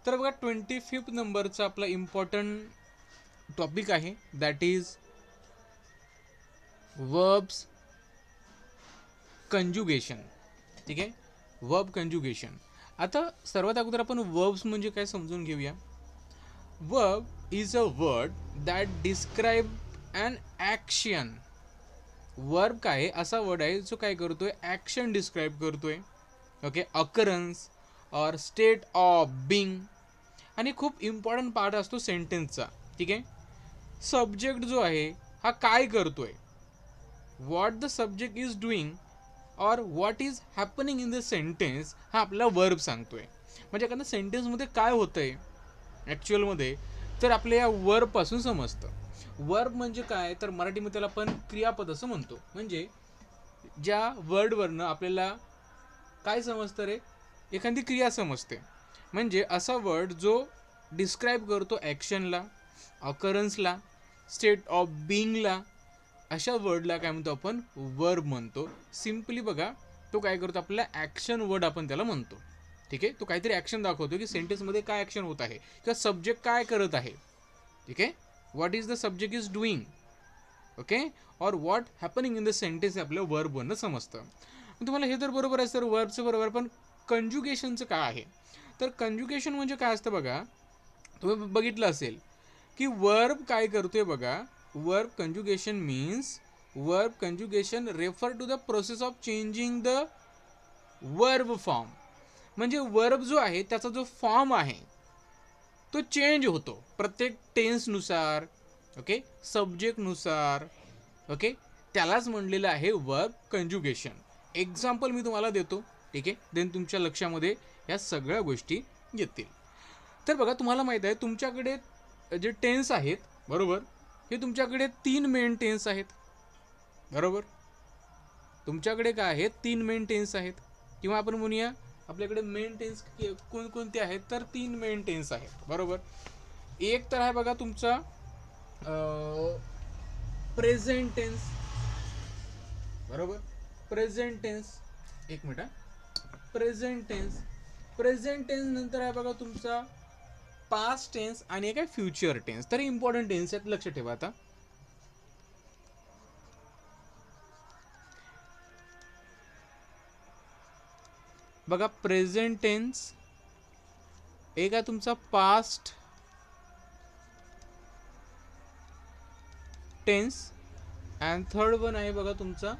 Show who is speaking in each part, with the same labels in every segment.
Speaker 1: तर बघा 25 नंबरचा आपला इम्पॉर्टंट टॉपिक आहे, दॅट इज वर्ब्स कंजुगेशन. ठीक आहे, वर्ब कंजुगेशन. आता सर्वात अगोदर आपण वर्ब्स म्हणजे काय समजून घेऊया. Verb is a word that describe an action. Verb काय असा वर्ड आहे जो काय करतोय, ॲक्शन डिस्क्राईब करतोय. Okay, occurrence or state of being. आणि खूप इम्पॉर्टंट पार्ट असतो सेंटेन्सचा. ठीक आहे, सब्जेक्ट जो आहे हा काय करतोय, what the subject is doing और what is happening in the sentence, हा आपला वर्ब सांगतोय. म्हणजे एखाद्या सेंटेन्समध्ये काय होतंय ॲक्च्युअलमध्ये, तर आपल्या या वर्बपासून समजतं. वर्ब म्हणजे काय, तर मराठीमध्ये त्याला आपण क्रियापद असं म्हणतो. म्हणजे ज्या वर्डवरनं आपल्याला काय समजतं रे, एखादी क्रिया समजते. म्हणजे असा वर्ड जो डिस्क्राईब करतो ॲक्शनला, अकरन्सला, स्टेट ऑफ बिंगला, अशा वर्डला काय म्हणतो आपण, वर्ब म्हणतो. सिम्पली बघा, तो काय करतो, आपल्याला ॲक्शन वर्ड आपण त्याला म्हणतो. ठीक आहे, तो काहीतरी ॲक्शन दाखवतो की सेंटेन्समध्ये काय ॲक्शन होत आहे किंवा सब्जेक्ट काय करत आहे. ठीक आहे, what is the subject is doing, okay, और what happening in the sentence आपल्या वर्बवरनं समजतं. तुम्हाला हे तर बरोबर आहे सर, वर्बचं बरोबर, पण कंजुगेशनचं काय आहे. तर कंजुगेशन म्हणजे काय असतं बघा, तुम्ही बघितलं असेल की वर्ब काय करतोय बघा. Verb conjugation means, verb conjugation refer to the process of changing the verb form. म्हणजे वर्ब जो आहे त्याचा जो फॉर्म आहे तो चेंज होतो प्रत्येक टेन्सनुसार, ओके, सब्जेक्टनुसार. ओके, त्यालाच म्हणलेलं आहे वर्ब कंजुगेशन. एक्झाम्पल मी तुम्हाला देतो. ठीक आहे, देन तुमच्या लक्षामध्ये या सगळ्या गोष्टी येतील. तर बघा, तुम्हाला माहीत आहे तुमच्याकडे जे टेन्स आहेत, बरोबर, हे तुमच्याकडे 3 मेन टेन्स आहेत. बरोबर, तुमच्याकडे काय आहेत, 3 मेन टेन्स आहेत. किंवा आपण म्हणूया आपल्याकडे मेन टेन्स कोणकोणते आहेत, तर 3 मेन टेन्स आहेत. बरोबर, एक तर आहे बघा तुमचा प्रेझेंट टेन्स. बरोबर, प्रेझेंट टेन्स, एक minute, present tense. Present tense नंतर आहे बघा तुमचा पास्ट टेन्स आणि एक आहे फ्युचर टेन्स. तर इम्पॉर्टंट टेन्स आहेत, लक्ष ठेवा. आता बघा, प्रेझेंट टेन्स, एक आहे तुमचा past tense, and third one आहे बघा तुमचा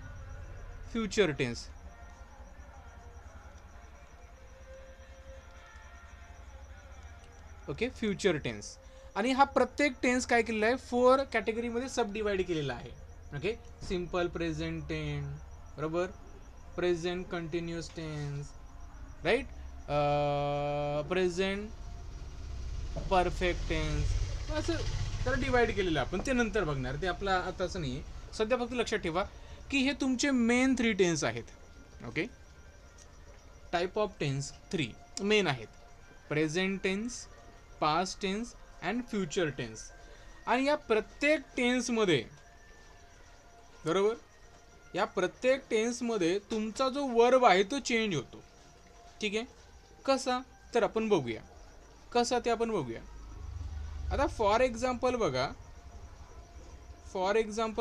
Speaker 1: future tense. Okay, future tense. आणि हा प्रत्येक टेन्स काय केलेला आहे, 4 कॅटेगरीमध्ये सब डिवाइड केलेला आहे. ओके, सिम्पल प्रेझेंट टेन्स, बरोबर, present continuous tense, right, present perfect tense, असं त्याला डिवाइड केलेलं आहे. आपण ते नंतर बघणार, ते आपला आता असं नाही आहे. सध्या फक्त लक्षात ठेवा की हे तुमचे मेन 3 टेन्स आहेत. Okay, type of tense 3 main आहेत, present tense, past tense and future tense. आणि या प्रत्येक टेन्समध्ये, बरोबर, या प्रत्येक टेन्समध्ये तुमचा जो वर्ब आहे तो चेंज होतो. ठीक आहे, कसा, तर आपण बघूया कसा, ते आपण बघूया. आता फॉर एक्झाम्पल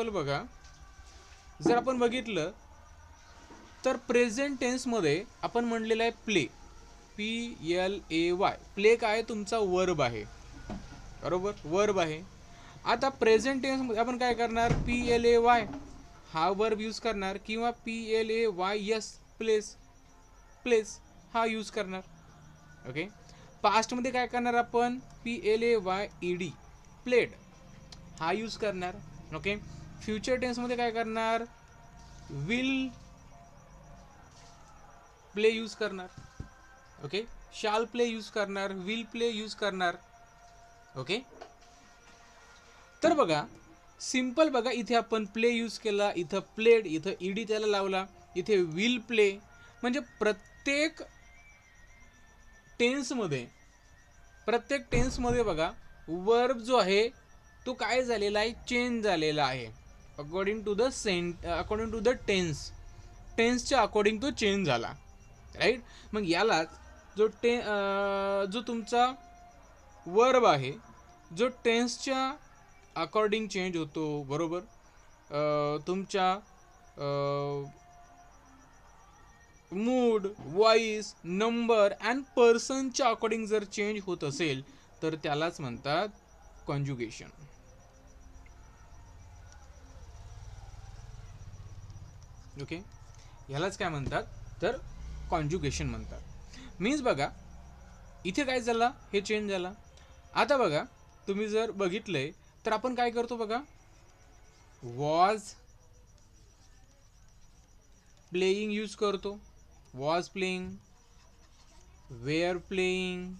Speaker 1: बघा, जर आपण बघितलं तर प्रेझेंट टेन्समध्ये आपण म्हणलेलं आहे प्ले, PLAY. प्ले काय, तुमचा वर्ब आहे. बरोबर, वर्ब आहे. आता प्रेझेंट टेन्समध्ये आपण काय करणार, PLAY हा वर्ब यूज करणार, किंवा PLAYS, प्लेस हा यूज करणार. ओके, पास्टमध्ये काय करणार आपण, PLAYED, प्लेड हा यूज करणार. ओके, फ्युचर टेन्समध्ये काय करणार, विल प्ले यूज करणार. ओके, शाल प्ले यूज करणार, विल प्ले यूज करणार. ओके, तर बघा सिंपल बघा, इथे आपण प्ले यूज केला, इथं प्लेड, इथं ईडी त्याला लावला, इथे विल प्ले. म्हणजे प्रत्येक टेन्समध्ये बघा वर्ब जो आहे तो काय झालेला आहे, चेंज झालेला आहे. अकॉर्डिंग टू द टेन्सच्या अकॉर्डिंग तो चेंज झाला. राईट. मग यालाच जो जो तुमचा वर्ब आहे, जो टेन्सच्या अकॉर्डिंग चेंज होतो, बरोबर. तुमच्या मूड, व्हॉइस, नंबर अँड पर्सनच्या अकॉर्डिंग जर चेंज होत असेल तर त्यालाच म्हणतात कॉन्जुगेशन. ओके, ह्यालाच काय म्हणतात तर कॉन्जुगेशन म्हणतात. मीन्स बघा इथे काय झालं, हे चेंज झाला. आता बघा तुम्ही जर बघितलंय तर आपण काय करतो बघा, वॉज प्लेइंग यूज करतो, was playing, were playing.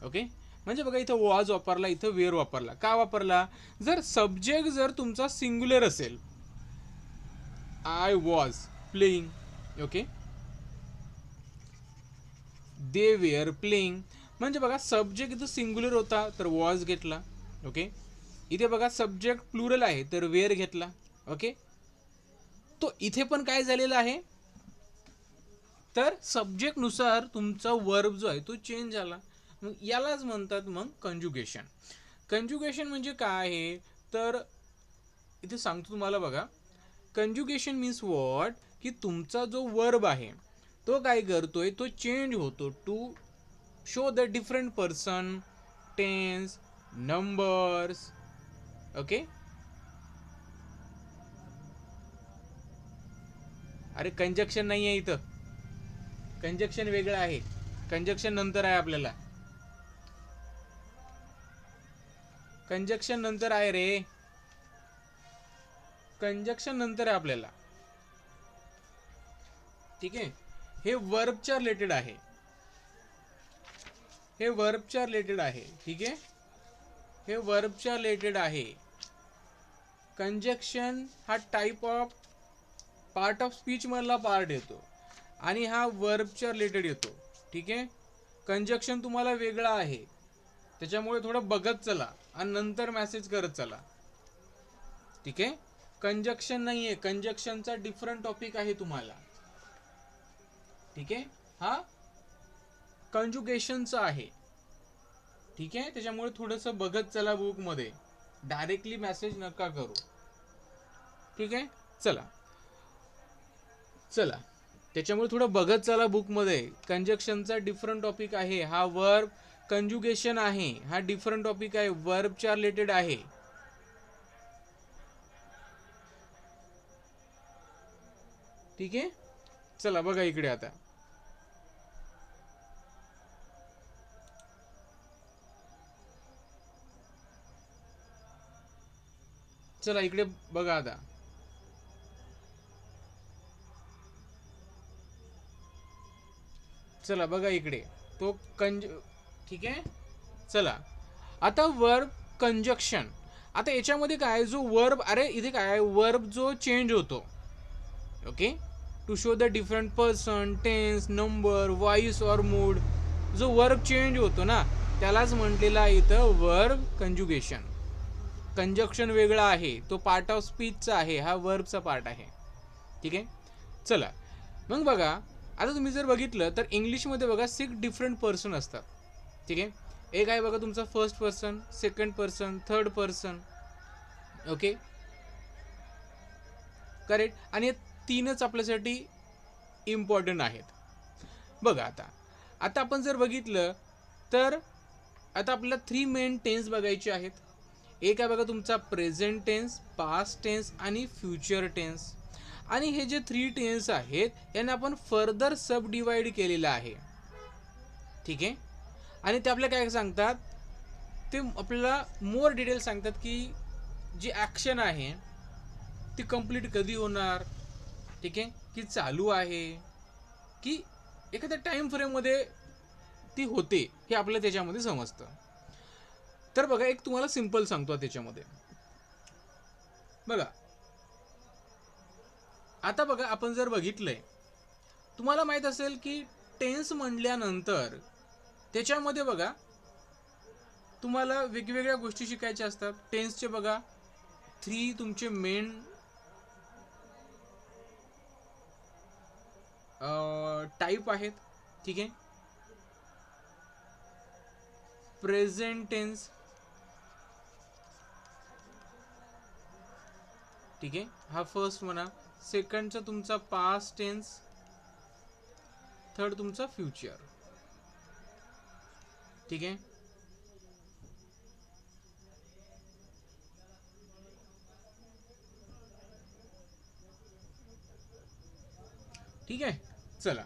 Speaker 1: Okay, म्हणजे बघा इथं वॉज वापरला, इथं वेअर वापरला. का वापरला? जर सब्जेक्ट जर तुमचा सिंग्युलर असेल, I was playing, okay, they were playing, म्हणजे बघा सब्जेक्ट इथं सिंग्युलर होता तर वॉज घेतला. ओके, इथे बघा सब्जेक्ट प्लुरल आहे तर वेअर घेतला. ओके, तो इथे पण काय झालेला आहे तर सब्जेक्ट नुसार तुमचा वर्ब जो आहे तो चेंज झाला. मग यालाच म्हणतात मग कंजुगेशन. कंजुगेशन म्हणजे काय आहे तर इथे सांगतो तुम्हाला बघा. कंजुगेशन मीन्स व्हॉट, की तुमचा जो वर्ब आहे तो काय करतोय, तो चेंज होतो to show the different person, tense, numbers. Okay, अरे कंजक्शन नाही आहे इथं, कंजक्शन वेगळं आहे, कंजक्शन नंतर आहे आपल्याला, कंजक्शन नंतर आहे रे, कंजक्शन नंतर आहे आपल्याला. ठीक आहे, हे वर्बच्या रिलेटेड आहे, हे वर्बच्या रिलेटेड आहे. ठीक आहे, हे वर्बच्या रिलेटेड आहे. कंजक्शन हा type of part of speech मधला पार्ट येतो आणि हा वर्बच्या रिलेटेड येतो. ठीक आहे, कंजक्शन तुम्हाला वेगळा आहे, त्याच्यामुळे थोडं बघत चला आणि नंतर मेसेज करत चला. ठीक आहे, कंजक्शन नाही आहे, कंजक्शनचा डिफरंट टॉपिक आहे तुम्हाला. ठीक आहे, हा कंजुगेशनचा आहे. ठीक आहे, त्याच्यामुळे थोडंसं बघत चला बुक मध्ये, डायरेक्टली मेसेज नका करू. ठीक आहे, चला चला, त्याच्यामुळे थोडं बघत चला बुक मध्ये. कंजक्शनचा डिफरंट टॉपिक आहे, हा वर्ब कंजुगेशन आहे, हा डिफरंट टॉपिक आहे, वर्बच्या रिलेटेड आहे. ठीक आहे, चला बघा इकडे आता. चला इकडे बघा आता. चला बघा इकडे तो ठीक आहे, चला आता वर्ब कंजक्शन. आता याच्यामध्ये काय, जो वर्ब, अरे इथे काय वर्ब जो चेंज होतो. Okay, to show the different person, tense, number, voice और मूड, जो वर्ब चेंज होतो ना त्यालाच म्हटलेला आहे इथं वर्ब कंजुगेशन. कंजक्शन वेगळा आहे, तो पार्ट ऑफ स्पीचचा आहे, हा वर्बचा पार्ट आहे. ठीक आहे, चला मग बघा. आता तुम्ही जर बघितलं तर इंग्लिशमध्ये बघा 6 डिफरंट पर्सन असतात. ठीक आहे, एक आहे बघा तुमचा first person, second person, third person. Okay, correct. आणि हे तीनच आपल्यासाठी इम्पॉर्टंट आहेत. बघा आता, आता आपण जर बघितलं तर आता आपल्याला 3 मेन टेन्स बघायचे आहेत. एक आहे बघा तुमचा प्रेझेंट टेन्स, पास्ट टेन्स आणि फ्युचर टेन्स. आणि हे जे 3 टेन्स आहेत यांना आपण फर्दर सब डिवाइड केलेलं आहे. ठीक आहे, आणि ते आपल्याला काय सांगतात, ते आपल्याला मोर डिटेल सांगतात की जी ॲक्शन आहे ती कंप्लीट कधी होणार. ठीक आहे, की चालू आहे की एखाद्या टाइम फ्रेम मध्ये ती होते, हे आपल्याला त्याच्यामध्ये समजतं. तर बघा एक तुम्हाला सिंपल सांगतो त्याच्यामध्ये. बघा आता बघा, आपण जर बघितलंय, तुम्हाला माहित असेल की टेन्स म्हणल्यानंतर त्याच्यामध्ये बघा तुम्हाला वेगवेगळ्या गोष्टी शिकायच्या असतात. टेन्सचे बघा 3 तुमचे मेन टाईप आहेत. ठीक आहे, प्रेझेंट टेन्स, ठीक आहे, हा फर्स्ट म्हणा. सेकंडचा तुमचा पास्ट टेन्स, थर्ड तुमचा फ्युचर. ठीक आहे, ठीक आहे. चला,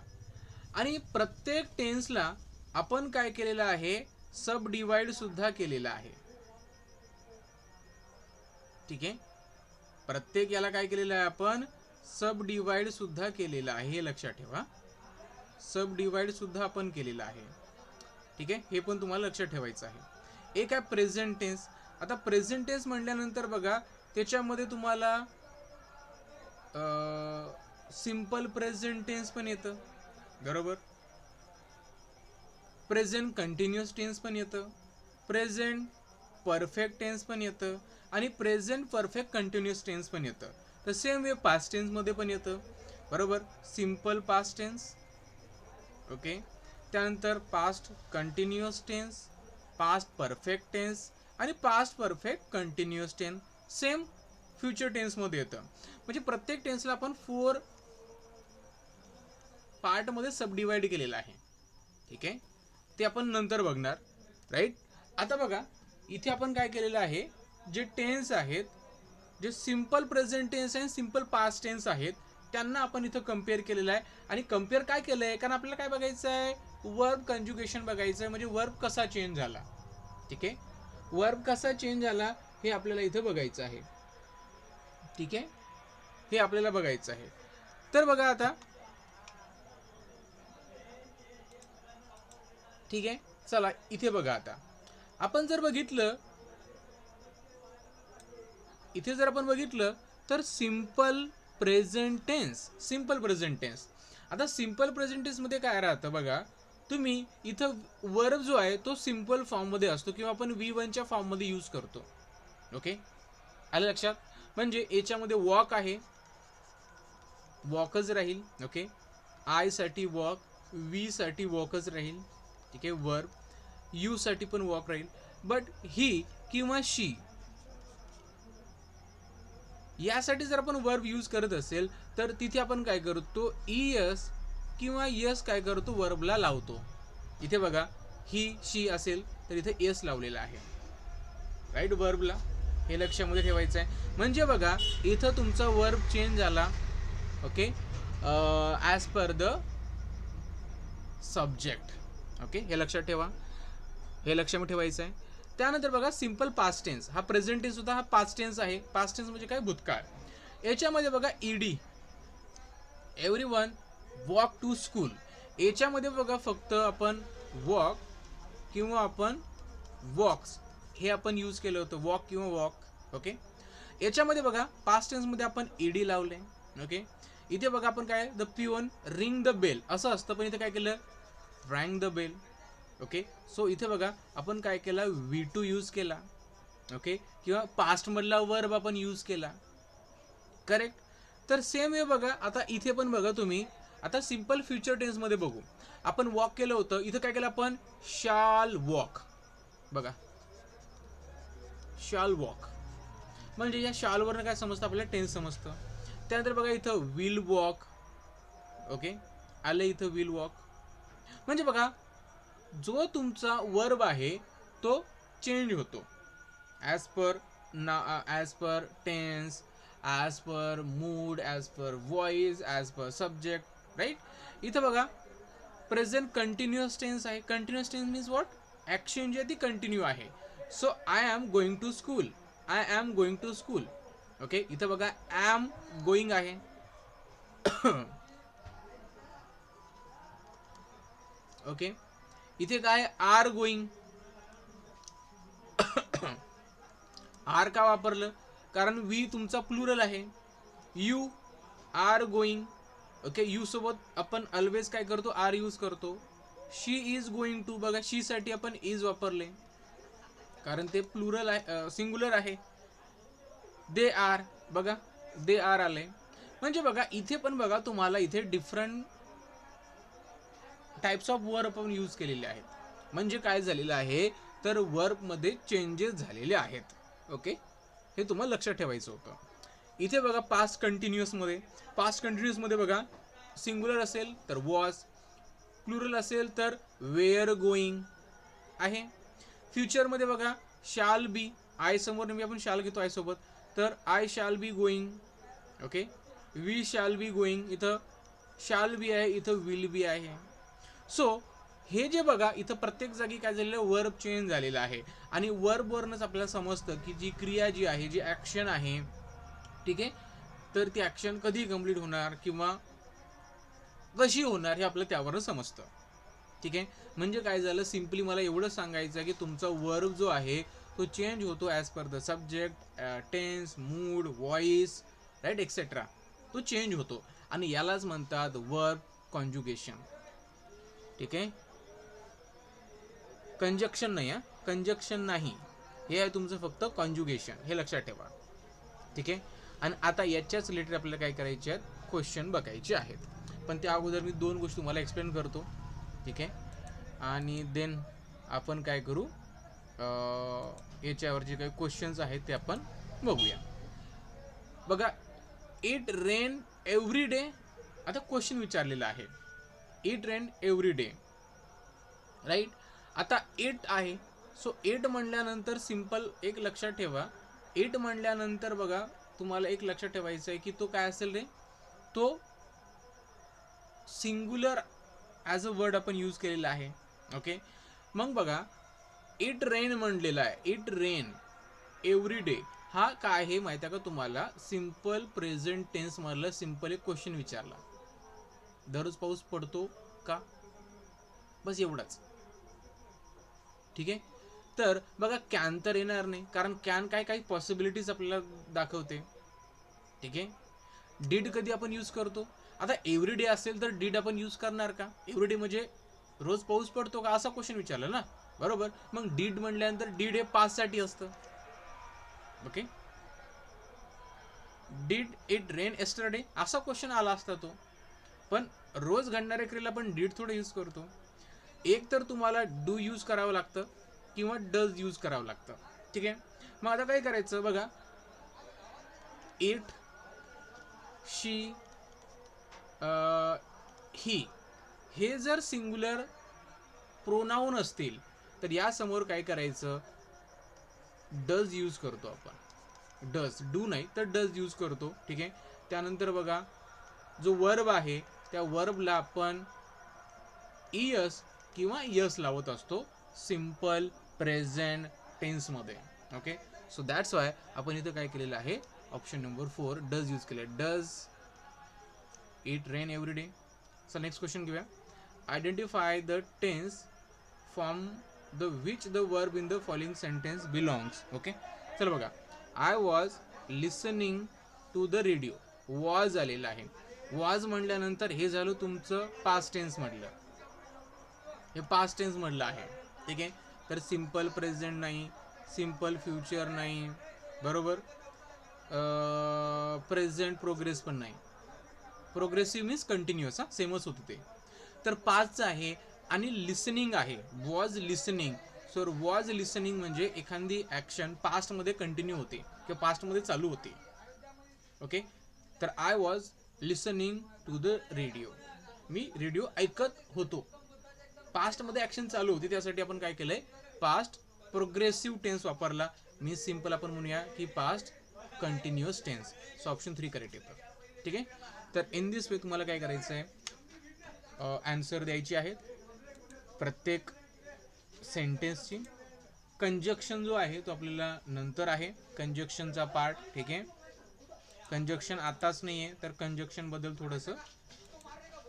Speaker 1: आणि प्रत्येक टेन्सला आपण काय केलेलं आहे, सब डिवाइड सुद्धा केलेलं आहे. ठीक आहे, प्रत्येक याला काय केलेलं आहे आपण, सब डिवाइड सुद्धा केलेलं आहे, हे लक्षात ठेवा. सब डिवाइड सुद्धा आपण केलेलं आहे. ठीक आहे, हे पण तुम्हाला लक्षात ठेवायचं आहे. एक आहे प्रेझेंट टेन्स. आता प्रेझेंट टेन्स म्हटल्यानंतर बघा, त्याच्यामध्ये तुम्हाला सिंपल प्रेझेंट टेन्स पण येतं, बरोबर. प्रेझेंट कंटिन्युअस टेन्स पण येतं, प्रेझेंट परफेक्ट टेन्स पण येतं, आणि प्रेझेंट परफेक्ट कंटिन्युअस टेन्स पण येतं. तर सेम वे पास्ट टेन्समध्ये पण येतं, बरोबर. Simple past tense, okay. त्यानंतर past continuous tense, past perfect tense, आणि past perfect continuous tense. Same future टेन्समध्ये येतं. म्हणजे प्रत्येक टेन्सला आपण 4 पार्टमध्ये सबडिवाइड केलेलं आहे. ठीक आहे, ते आपण नंतर बघणार, राईट. आता बघा, इथे आपण काय केलेलं आहे, जे टेन्स आहेत, जे सिंपल प्रेझेंट टेन्स आणि सिंपल पास्ट टेन्स आहेत, त्यांना आपण इथं कम्पेअर केलेलं आहे. आणि कम्पेअर काय केलं आहे, कारण आपल्याला काय बघायचं आहे, वर्ब कंजुगेशन बघायचं आहे, म्हणजे वर्ब कसा चेंज झाला. ठीक आहे, वर्ब कसा चेंज झाला हे आपल्याला इथं बघायचं आहे. ठीक आहे, हे आपल्याला बघायचं आहे. तर बघा आता, ठीक आहे, चला इथे बघा. आता आपण जर बघितलं, इथे जर आपण बघितलं तर simple present tense, simple present tense. आता सिंपल प्रेझेंट टेन्स मध्ये काय राहतं बघा, तुम्ही इथं वर्ब जो आहे तो सिंपल फॉर्म मध्ये असतो, किंवा आपण V1 च्या फॉर्म मध्ये यूज करतो. ओके, आलं लक्षात. म्हणजे याच्यामध्ये वॉक आहे, वॉकच राहील. ओके, आय साठी वॉक, वी साठी वॉकच राहील. ठीक आहे, वर्ब. यू साठी पण वॉक राहील. बट ही किंवा शी यासाठी जर आपण वर्ब यूज करत असेल, तर तिथे आपण काय करतो, ES किंवा यस काय करतो, वर्बला लावतो. इथे बघा, ही शी असेल तर इथे एस लावलेला आहे, राईट, वर्बला. हे लक्षामध्ये ठेवायचं आहे. म्हणजे बघा, इथं तुमचा वर्ब चेंज झाला. Okay, as per the subject. Okay, हे लक्षात ठेवा, हे लक्षामध्ये ठेवायचं आहे. त्यानंतर बघा, सिंपल पास्ट टेन्स. हा प्रेझेंट टेन्स सुद्धा हा पास्ट टेन्स आहे. पास्ट टेन्स म्हणजे काय, भूतकाळ. याच्यामध्ये बघा, E D, everyone walk to school. याच्यामध्ये बघा, फक्त आपण वॉक किंवा आपण वॉक्स हे आपण यूज केलं होतं, वॉक किंवा वॉक. ओके, याच्यामध्ये बघा, पास्ट टेन्समध्ये आपण ईडी लावले. ओके, इथे बघा आपण काय, the peon ring the bell असं असतं, पण इथे काय केलं, rang the bell. Okay, so इथे बघा आपण काय केलं, V2 यूज केला. ओके, किंवा पास्ट मधला वर्ब आपण यूज केला, करेक्ट. तर सेम वे बघा, आता इथे पण बघा तुम्ही, आता सिंपल फ्युचर टेन्स मध्ये बघू. आपण वॉक केलं होतं, इथं काय केलं आपण, शाल वॉक. बघा, शाल वॉक, म्हणजे या शालवरनं काय समजतं आपल्याला, टेन्स समजतं. त्यानंतर बघा, इथं विल वॉक. ओके, आलं इथं विल वॉक. म्हणजे बघा, जो तुमचा वर्ब आहे तो चेंज होतो as per tense, as per mood, as per voice, as per subject, right. इथं बघा, प्रेझेंट कंटिन्युअस टेन्स आहे. Continuous tense means what, action जी आहे ती कंटिन्यू आहे. So I am going to school, I am going to school. Okay, इथं बघा, am going आहे. ओके, इथे काय, आर गोइंग. आर का वापरलं, कारण वी तुमचा प्लुरल आहे. You are going. Okay, you सोबत आपण ऑलवेज काय करतो, आर यूज करतो. शी इज गोइंग टू, बघा, शी साठी आपण इज वापरले, कारण ते प्लुरल आहे, सिंग्युलर आहे. दे आर, बघा, दे आर आले. म्हणजे बघा, इथे पण बघा, तुम्हाला इथे डिफरंट टाइप्स ऑफ वर्ब आपण यूज केलेले आहेत. म्हणजे काय झालेलं आहे तर वर्बमध्ये चेंजेस झालेले आहेत. ओके, हे तुम्हाला लक्षात ठेवायचं होतं. इथे बघा पास्ट कंटिन्युअसमध्ये बघा सिंग्युलर असेल तर वॉज, प्लुरल असेल तर वेअर गोईंग आहे. फ्युचरमध्ये बघा शाल बी, आय समोर नेहमी आपण शाल घेतो आय सोबत, तर I shall be going. Okay, we shall be going, इथं शाल बी आहे, इथं विल बी आहे. सो हे जे बघा इथं प्रत्येक जागी काय झालेलं आहे वर्ब चेंज झालेला आहे. आणि वर्बवरूनच आपल्याला समजतं की जी क्रिया जी आहे, जी ॲक्शन आहे, ठीक आहे, तर ती ॲक्शन कधी कंप्लीट होणार किंवा कशी होणार हे आपल्याला त्यावरून समजतं. ठीक आहे, म्हणजे काय झालं सिम्पली मला एवढं सांगायचं आहे की तुमचा वर्ब जो आहे तो चेंज होतो as per the subject, tense, mood, voice, right etcetera. तो चेंज होतो आणि यालाच म्हणतात वर्ब कॉन्जुगेशन. ठीक आहे, कंजक्शन नाही, कंजक्शन नाही, हे आहे तुमचं फक्त कॉन्जुगेशन, हे लक्षात ठेवा. ठीक आहे, आणि आता याच्याच रिलेटेड आपल्याला काय करायचे आहेत क्वेश्चन बघायचे आहेत. पण त्या अगोदर मी 2 गोष्टी तुम्हाला एक्सप्लेन करतो. ठीक आहे, आणि देन आपण काय करू याच्यावर जे काही क्वेश्चन्स आहेत ते आपण बघूया. बघा, इट रेन एव्हरी डे. आता क्वेश्चन विचारलेला आहे it rain every day, right. आता इट आहे, सो इट म्हणल्यानंतर सिम्पल एक लक्षात ठेवा, इट म्हणल्यानंतर बघा तुम्हाला एक लक्षात ठेवायचं आहे की तो काय असेल रे, तो सिंग्युलर ॲज अ वर्ड आपण यूज केलेला आहे. ओके, मग बघा इट रेन म्हणलेला आहे, इट रेन एव्हरी डे, हा काय आहे माहिती आहे का तुम्हाला, सिंपल प्रेझेंट टेन्स मधलं सिंपल एक क्वेश्चन विचारला, दररोज पाऊस पडतो का, बस एवढाच. ठीक आहे, तर बघा कॅन तर येणार नाही, कारण कॅन काय काही पॉसिबिलिटीज आपल्याला दाखवते. ठीक आहे, डीड कधी आपण यूज करतो, आता एव्हरी डे असेल तर डीड आपण यूज करणार का, एव्हरी डे म्हणजे रोज पाऊस पडतो का असा क्वेश्चन विचारला ना, बरोबर. मग डीड म्हणल्यानंतर डीड हे पास्ट साठी असतं. Okay, did it rain yesterday असा क्वेश्चन आला असता तो. पण रोज घडणाऱ्या क्रियेला आपण डीड थोडं यूज करतो. एक तर तुम्हाला डू यूज करावं लागतं किंवा डज यूज करावं लागतं. ठीक आहे, मग आता काय करायचं बघा, इट, शी, ही, हे जर सिंग्युलर प्रोनाऊन असतील तर या समोर काय करायचं, डज यूज करतो आपण, डज, डू नाही तर डज यूज करतो. ठीक आहे, त्यानंतर बघा जो वर्ब आहे त्या वर्बला आपण इयस किंवा यस लावत असतो सिंपल प्रेझेंट टेन्स मध्ये. ओके, सो दॅट्स वाय आपण इथं काय केलेलं आहे, ऑप्शन नंबर 4 डज यूज केले, does it rain every day. So next question घेऊया, identify the tense from the which the verb in the following sentence belongs. Okay, चल बघा, I was listening to the radio, was आलेलं आहे, was म्हणल्यानंतर हे झालं तुमचं पास्ट टेन्स मधलं, हे पास्ट टेन्स मधलं आहे. ठीक आहे, तर सिंपल प्रेझेंट नाही, सिंपल फ्युचर नाही, बरोबर, प्रेझेंट प्रोग्रेस पण नाही, प्रोग्रेसिव्ह मीन्स कंटिन्युअस, सेमच होतं ते. तर पाचचं आहे आणि लिसनिंग आहे, was listening. So was listening म्हणजे एखादी ॲक्शन पास्टमध्ये कंटिन्यू होते किंवा पास्टमध्ये चालू होते. ओके, तर I was listening to the radio, मी रेडिओ ऐकत होतो, पास्टमध्ये ॲक्शन चालू होती, त्यासाठी आपण काय केलंय पास्ट प्रोग्रेसिव्ह टेन्स वापरला. मी सिंपल आपण म्हणूया की past continuous tense. So option 3 correct येतं. ठीक आहे, तर इन दिस वे तुम्हाला काय करायचं आहे, आन्सर द्यायची आहेत प्रत्येक सेंटेन्सची. कंजक्शन जो आहे तो आपल्याला नंतर आहे, कंजक्शनचा पार्ट. ठीक आहे, कंजक्शन आताच नाही आहे, तर कंजक्शन बद्दल थोडंसं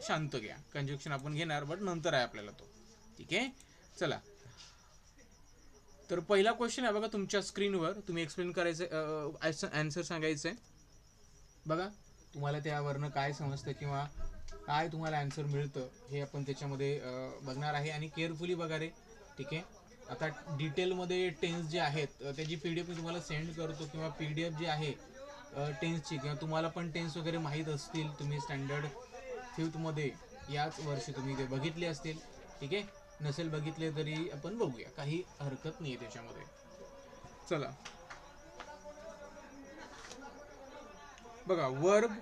Speaker 1: शांत घ्या, कंजक्शन आपण घेणार बट नंतर आहे आपल्याला तो. ठीक आहे, चला, तर पहिला क्वेश्चन आहे बघा तुमच्या स्क्रीनवर, तुम्ही एक्सप्लेन करायचं, आन्सर सांगायचं आहे. बघा तुम्हाला त्यावरनं काय समजतं किंवा काय तुम्हाला आन्सर मिळतं हे आपण त्याच्यामध्ये बघणार आहे, आणि केअरफुली बघा रे. ठीक आहे, आता डिटेलमध्ये टेन्स जे आहेत त्याची PDF मी तुम्हाला सेंड करतो, किंवा PDF जी आहे टेन्सची, किंवा तुम्हाला पण टेन्स वगैरे माहीत असतील, तुम्ही स्टँडर्ड 5th मध्ये याच वर्षी तुम्ही ते बघितले असतील. ठीक आहे, नसेल बघितले तरी आपण बघूया, काही हरकत नाही त्याच्यामध्ये. चला बघा, वर्ब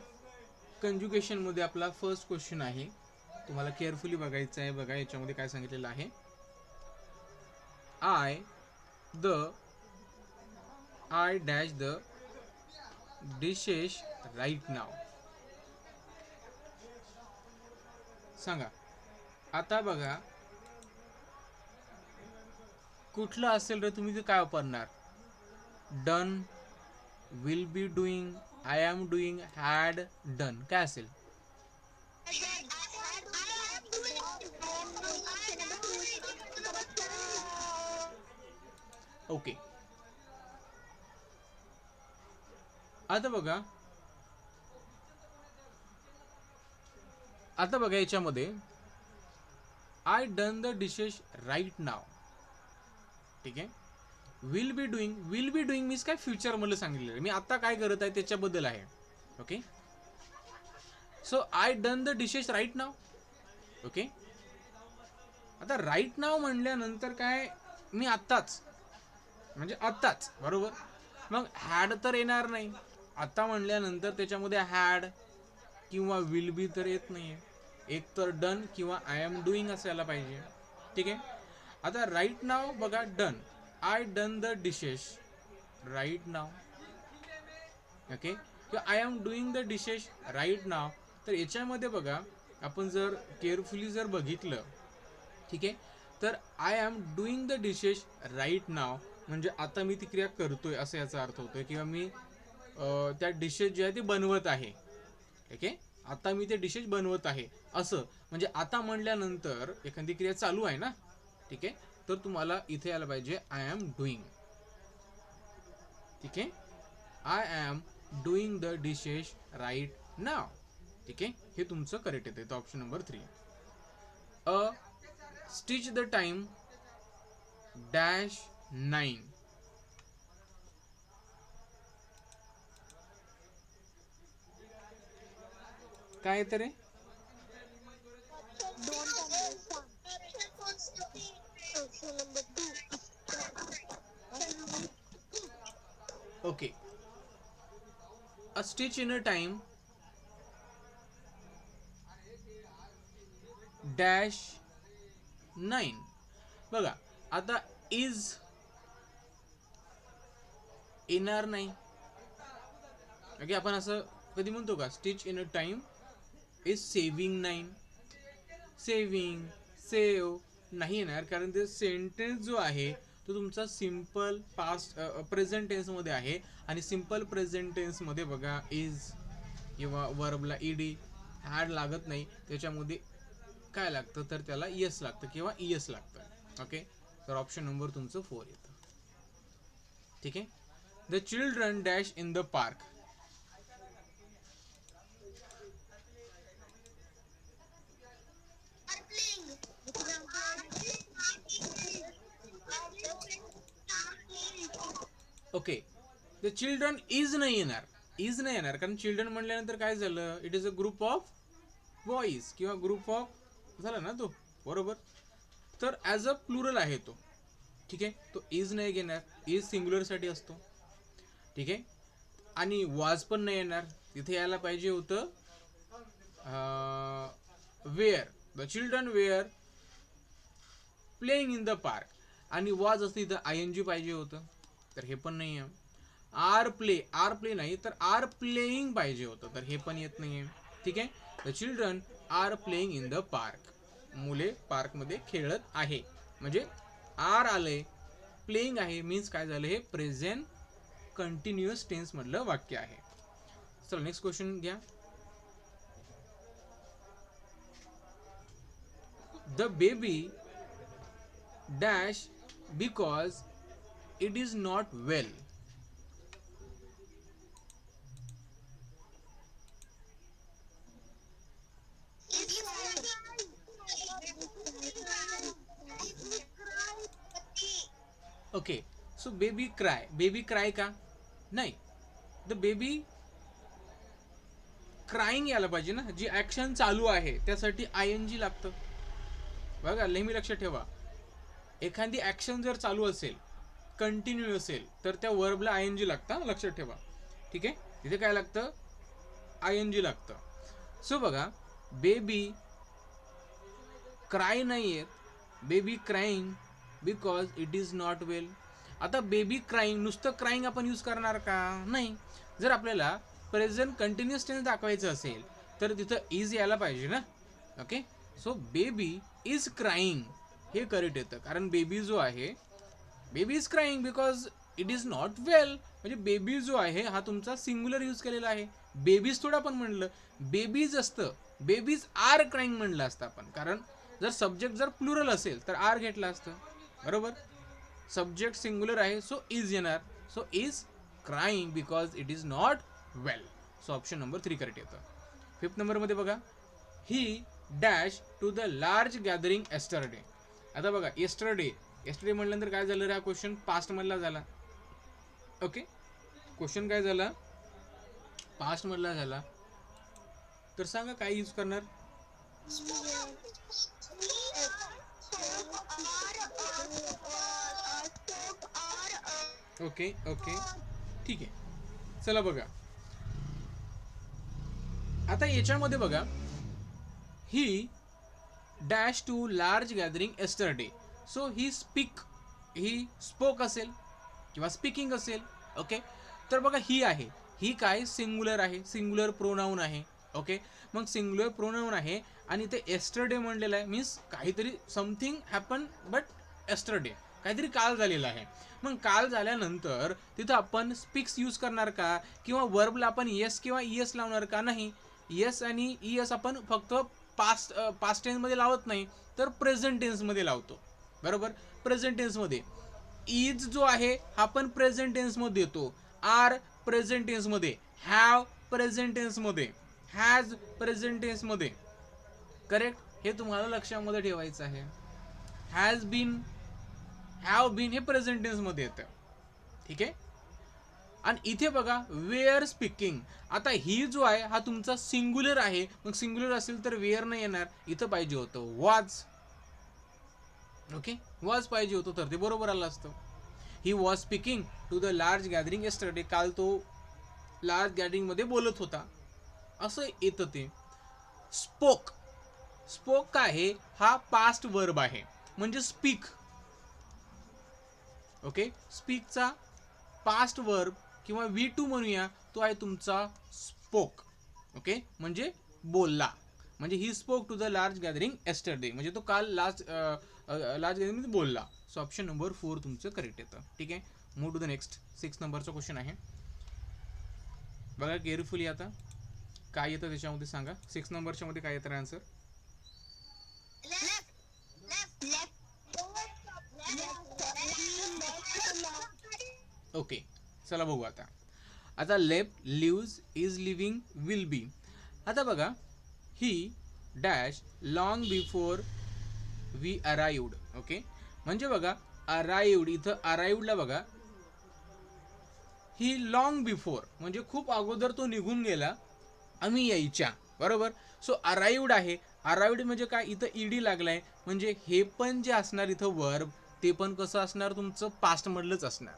Speaker 1: कंजुगेशन मध्ये आपला फर्स्ट क्वेश्चन आहे, तुम्हाला केअरफुली बघायचं आहे. बघा याच्यामध्ये काय सांगितलेलं आहे. I dash the dishes right now. सांगा आता. बघा कुठलं असेल रे, तुम्ही ते काय वापरणार? Done, will be doing, I am doing, had done, काय असेल? ओके, आता बघा, याच्यामध्ये I done the dishes right now. ठीक आहे, will be doing, will be doing means काय? फ्युचर मध्ये सांगितलेलं, मी आता काय करत आहे त्याच्याबद्दल आहे. Okay, so I done the dishes right now. Okay, आता राईट नाव म्हणल्यानंतर काय? मी आत्ताच, म्हणजे आत्ताच, बरोबर. मग हॅड तर येणार नाही. आता म्हणल्यानंतर त्याच्यामध्ये हॅड किंवा विल बी तर येत नाहीये. एक तर डन किंवा आय एम डुईंग असायला पाहिजे. ठीक आहे, आता राईट नाव बघा, done, I done the dishes right now. Okay, किंवा I am doing the dishes right now. तर याच्यामध्ये बघा, आपण जर केअरफुली जर बघितलं, ठीक आहे, तर I am doing the dishes right now म्हणजे आता मी ती क्रिया करतोय असं याचा अर्थ होतोय, किंवा मी त्या डिशेस जे आहे ते बनवत आहे. ठीक आहे, आता मी ते डिशेस बनवत आहे असं, म्हणजे आता म्हणल्यानंतर एखादी क्रिया चालू आहे ना. ठीक आहे, तर तुम्हाला इथे यायला पाहिजे आय एम डुईंग. ठीक आहे, I am doing the dishes right now. ठीक आहे, हे तुमचं करेक्ट येते. तर option number 3. A stitch the time dash 9. काय तर okay, a stitch in a time dash 9. बघा आता इज येणार नाही. ओके, आपण असं कधी म्हणतो का? Stitch in a time is saving 9. Saving, save नाही येणार, कारण ते सेंटेन्स जो आहे तो तुमचा सिंपल पास्ट प्रेझेंट टेन्स मध्ये आहे. आणि सिंपल प्रेझेंट टेन्स मध्ये बघा, इज किंवा वर्बला ईडी हॅड लागत नाही. त्याच्यामध्ये काय लागतं? तर त्याला यस लागतं किंवा ईएस लागतं. ओके, तर ऑप्शन नंबर तुमचं 4 येतं. ठीक आहे, the children dash in the park. Okay, the children is नाही येणार. इज नाही येणार कारण चिल्ड्रन म्हणल्यानंतर काय झालं? It is a group of boys किंवा ग्रुप ऑफ झाला ना तो, बरोबर. तर ॲज अ प्लुरल आहे तो. ठीक आहे, तो इज नाही घेणार, इज सिंग्युलरसाठी असतो. ठीक आहे, आणि वाज पण नाही येणार. तिथे यायला पाहिजे होतं were. The children were playing in the park, आणि वाज असते इथं आय एन जी पाहिजे होतं, तर हे पण नाही आहे. आर प्ले नाही तर आर प्लेइंग पाहिजे होतं, तर हे पण येत नाही आहे. ठीक आहे, the children are playing in the park. मुले पार्कमध्ये खेळत आहे, म्हणजे आर आले, प्लेइंग आहे, मीन्स काय झालं? हे प्रेझेंट कंटिन्युअस टेन्स मधलं वाक्य आहे. चला नेक्स्ट क्वेश्चन घ्या. The baby dash because it is not well. Okay, so baby cry. Baby cry का? नाही, द बेबी क्राईंग यायला पाहिजे ना, जी ऍक्शन चालू आहे त्यासाठी आयएनजी लागतं. बघा नेहमी लक्षात ठेवा, एखादी ऍक्शन जर चालू असेल, कंटिन्यू असेल, तर त्या वर्बला आयएनजी लागतं, लक्षात ठेवा. ठीक आहे, तिथे काय लागतं, आयएनजी लागतं. सो बघा, बेबी क्राय नाही आहेत, baby crying because it is not well. आता बेबी क्राईंग, नुसतं क्राईंग आपण यूज करणार का, नाही. जर आपल्याला प्रेझेंट कंटिन्युअस टेन्स दाखवायचं असेल तर तिथं इज यायला पाहिजे ना. Okay, so baby is crying हे करेक्ट येतं, कारण बेबी जो आहे, baby is crying because it is not well, म्हणजे बेबी जो आहे हा तुमचा सिंग्युलर यूज केलेला आहे. बेबीज थोडं आपण म्हणलं, बेबीज असतं, बेबीज आर क्राईंग म्हणलं असतं आपण, कारण जर सब्जेक्ट जर प्लुरल असेल तर आर घेतलं असतं, बरोबर. सब्जेक्ट सिंग्युलर आहे, सो इज येणार. So is crying because it is not well. So option number 3 correct येतं. 5th नंबरमध्ये बघा, he dash to the large gathering yesterday. आता बघा, येस्टरडे म्हटल्यानंतर काय झालं रे, हा क्वेश्चन पास्ट मधला झाला. ओके, क्वेश्चन काय झाला, पास्ट मधला झाला. तर सांगा काय यूज करणार. ओके ओके, ठीक आहे. चला बघा, आता याच्यामध्ये बघा, he dash to large gathering yesterday. So he spoke असेल किंवा स्पीकिंग असेल. ओके, तर बघा ही आहे, ही काय सिंग्युलर आहे, सिंग्युलर प्रोनाऊन आहे. ओके, मग सिंग्युलर प्रोनाऊन आहे आणि ते एस्टरडे म्हणलेलं आहे, मीन्स काहीतरी समथिंग हॅपन बट एस्टरडे, काहीतरी काल झालेलं आहे. मग काल झाल्यानंतर तिथं आपण स्पीक्स यूज करणार का, किंवा वर्बला आपण येस किंवा इएस लावणार का, नाही. येस आणि इएस आपण फक्त पास्ट टेन्समध्ये लावत नाही, तर प्रेझेंट टेन्समध्ये लावतो, बरोबर. प्रेझेंट टेन्समध्ये इज जो आहे हा पण प्रेझेंट टेन्समध्ये येतो, आर प्रेझेंट टेन्समध्ये, हॅव प्रेझेंट टेन्समध्ये, हॅज प्रेझेंट टेन्समध्ये. करेक्ट, हे तुम्हाला लक्षामध्ये ठेवायचं आहे. हॅज बीन, हॅव बीन हे प्रेझेंट टेन्समध्ये येतं. ठीक आहे, आणि इथे बघा वेअर स्पीकिंग. आता ही जो आहे हा तुमचा सिंग्युलर आहे, मग सिंग्युलर असेल तर वेअर नाही येणार, इथं पाहिजे होतं वॉज. ओके, वॉज पाहिजे होतं, तर ते बरोबर आलं असतं. He was speaking to the large gathering yesterday, काल तो लार्ज गॅदरिंग मध्ये बोलत होता, असं येतं ते. स्पोक, स्पोक काय आहे, हा पास्ट वर्ब आहे, म्हणजे स्पीक. ओके, स्पीकचा पास्ट वर्ब किंवा V2 म्हणूया, तो आहे तुमचा स्पोक. ओके, म्हणजे बोलला, म्हणजे he spoke to the large gathering yesterday, म्हणजे तो काल लार्ज गॅदरिंग मध्ये बोलला. सो ऑप्शन नंबर 4 तुमचं करेक्ट येतं. ठीक आहे, मूव टू द नेक्स्ट 6 नंबरचा क्वेश्चन आहे. बघा केअरफुली, आता काय येतं त्याच्यामध्ये सांगा. 6 नंबरच्या मध्ये काय येतं आन्सर. ओके, चला बघू आता. आता left, lives, is living, will be. आता बघा, he dash long before we arrived. Okay, म्हणजे बघा अराइव्ड, इथं अराइव्डला बघा, ही लॉंग बिफोर म्हणजे खूप अगोदर तो निघून गेला आम्ही यायच्या, बरोबर. सो अराइव्ड आहे, अराइव्ड म्हणजे काय, इथं ईडी लागलाय, म्हणजे हे पण जे असणार इथं वर्ब, ते पण कसं असणार, तुमचं पास्ट मधलंच असणार.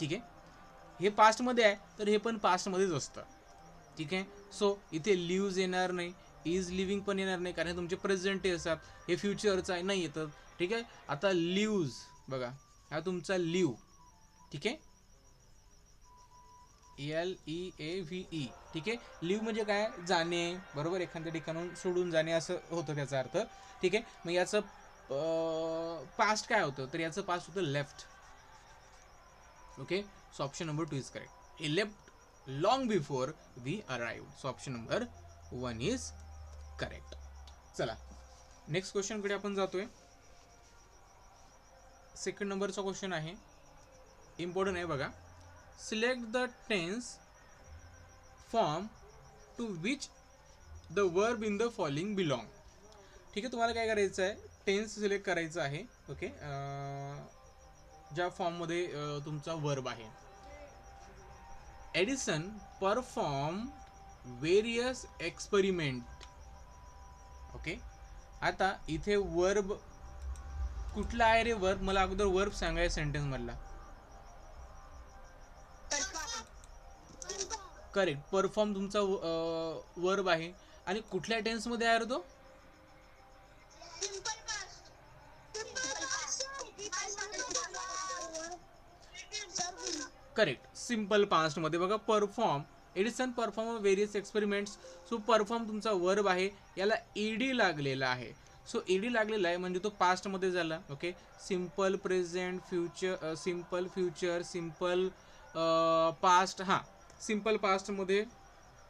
Speaker 1: ठीक आहे, हे पास्ट मध्ये आहे तर हे पण पास्ट मध्येच असतं. ठीक आहे, सो इथे लिव्ज येणार नाही, इज लिव्हिंग पण येणार नाही, कारण तुमचे प्रेझेंट असतात, हे फ्युचरचं आहे, नाही येतं. ठीक आहे, आता लिव्ज बघा, हा तुमचा लिव्ह. ठीक आहे, LEAVE. ठीक आहे, लिव्ह म्हणजे काय, जाणे, बरोबर, एखाद्या ठिकाणून सोडून जाणे असं होतं त्याचा अर्थ. ठीक आहे, मग याचं पास्ट काय होतं, तर याचं पास्ट होतं left. Okay, so option number 2 is correct. He left long before we arrived. So option number 1 is correct. चला नेक्स्ट क्वेश्चन कडे आपण जातोय. 2nd नंबरचा क्वेश्चन आहे, इम्पॉर्टंट आहे बघा. Select the tense form to which the verb in the following belong. ठीक आहे, तुम्हाला काय करायचं आहे, टेन्स सिलेक्ट करायचं आहे. ओके, ज्या फॉर्ममध्ये तुमचा वर्ब आहे. Edison perform various experiment. Okay, आता इथे वर्ब कुठला आहे रे वर्ब? मला अगोदर वर्ब सांगाय सेंटेन्स मधला. करेक्ट, परफॉर्म तुमचा वर्ब आहे. आणि कुठल्या टेन्स मध्ये आहे रे तो? करेक्ट, सिंपल पास्ट मध्ये. बघा, perform, Edison perform various experiments. So perform तुमचा वर्ब आहे, याला ईडी लागलेला आहे. सो ईडी लागलेला आहे म्हणजे तो पास्ट मध्ये झाला. Okay, simple present, future, simple future, simple past. हां, सिंपल पास्ट मध्ये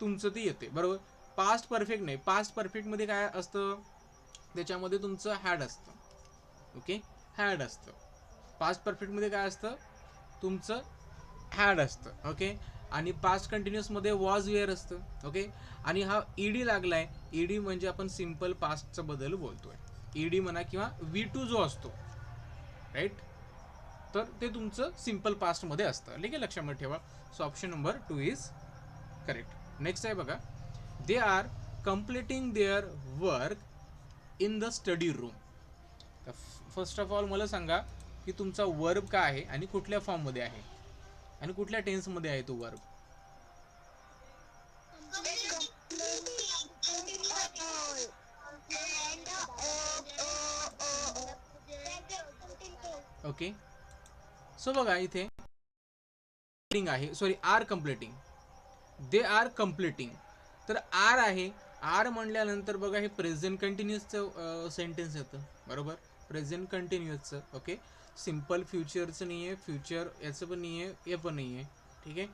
Speaker 1: तुमचं ते येते, बरोबर. पास्ट परफेक्ट नाही, पास्ट परफेक्ट मध्ये काय असतं, त्याच्यामध्ये तुमचं हॅड असतं. ओके, हॅड असतं. पास्ट परफेक्ट मध्ये काय असतं, तुमचं हॅड असतं. ओके, आणि पास्ट कंटिन्युअस मध्ये वॉज वेअर असतं. ओके, आणि हा ईडी लागलाय. ईडी म्हणजे आपण सिंपल पास्टचा बद्दल बोलतोय. ईडी म्हणा किंवा V2 जो असतो, राईट, तर ते तुमचं सिंपल पास्ट मध्ये असतं. ठीक आहे, लक्षात ठेवा. So option number 2 is correct. Next आहे बघा, दे are completing their work in the study room. First of all मला सांगा की तुमचा वर्ब काय आहे आणि कुठल्या फॉर्म मध्ये आहे आणि कुठल्या टेन्स मध्ये आहे तो वर्ब. ओके, सो बघा इथे आहे, sorry, are completing. They are completing, तर आर आहे. आर म्हणल्यानंतर बघा हे प्रेझेंट कंटिन्युअसचं सेंटेन्स येतं, बरोबर. प्रेझेंट कंटिन्युअसचं. ओके, सिंपल फ्युचरचं नाही आहे, फ्युचर याचं पण नाही आहे, हे पण नाही आहे. ठीक आहे,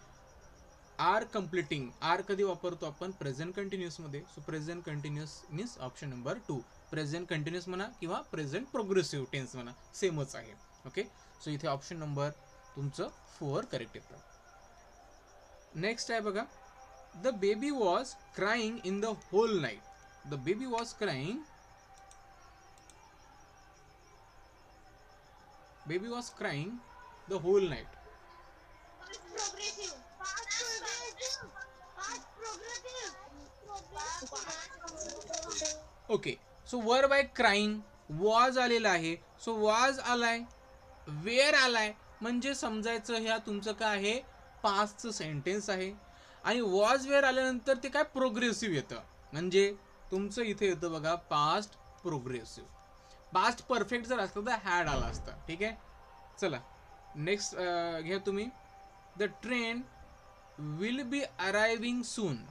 Speaker 1: आर कम्प्लिटिंग. आर कधी वापरतो आपण? प्रेझेंट कंटिन्युअस मध्ये. So present continuous means option number 2. Present continuous म्हणा किंवा प्रेझेंट प्रोग्रेसिव्ह टेन्स म्हणा, सेमच आहे. ओके, सो इथे ऑप्शन नंबर तुमचं 4 करेक्ट येतं. नेक्स्ट आहे बघा, the baby was crying in the whole night. The baby was crying, baby was crying the whole night. Okay, so verb आहे क्राईंग, वॉज आलेला आहे. सो वॉज आलाय, wear आलाय, म्हणजे समजायचं ह्या तुमचं काय आहे, पास्टचं सेंटेन्स आहे. आणि वॉज वेअर आल्यानंतर ते काय प्रोग्रेसिव्ह येतं, म्हणजे तुमचं इथे येतं बघा पास्ट प्रोग्रेसिव्ह. पास्ट परफेक्ट जर असतं तर हॅड आला असता. ठीक आहे, चला नेक्स्ट घ्या तुम्ही. The train will be arriving soon.